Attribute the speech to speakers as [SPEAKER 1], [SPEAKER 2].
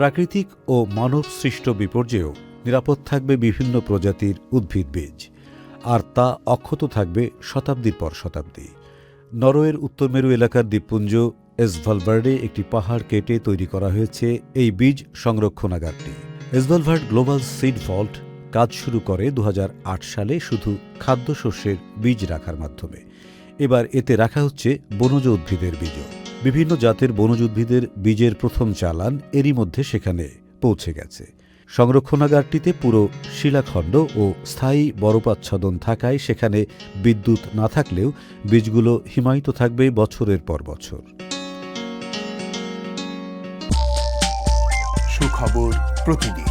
[SPEAKER 1] প্রাকৃতিক ও মানবসৃষ্ট বিপর্যয়েও নিরাপদ থাকবে বিভিন্ন প্রজাতির উদ্ভিদ বীজ, আর তা অক্ষত থাকবে শতাব্দীর পর শতাব্দী। নরওয়ের উত্তর মেরু এলাকার দ্বীপপুঞ্জ এসভালভার্ডে একটি পাহাড় কেটে তৈরি করা হয়েছে এই বীজ সংরক্ষণাগারটি। এসভালভার্ড গ্লোবাল সিড ভল্ট কাজ শুরু করে 2008 সালে শুধু খাদ্যশস্যের বীজ রাখার মাধ্যমে। এবার এতে রাখা হচ্ছে বনজ উদ্ভিদের বীজও। বিভিন্ন জাতের বনজ উদ্ভিদের বীজের প্রথম চালান এরই মধ্যে সেখানে পৌঁছে গেছে। সংরক্ষণাগারটিতে পুরো শিলাখণ্ড ও স্থায়ী বরফাচ্ছাদন থাকায় সেখানে বিদ্যুৎ না থাকলেও বীজগুলো হিমায়িত থাকবে বছরের পর বছর।
[SPEAKER 2] সুখবর প্রতিদিন।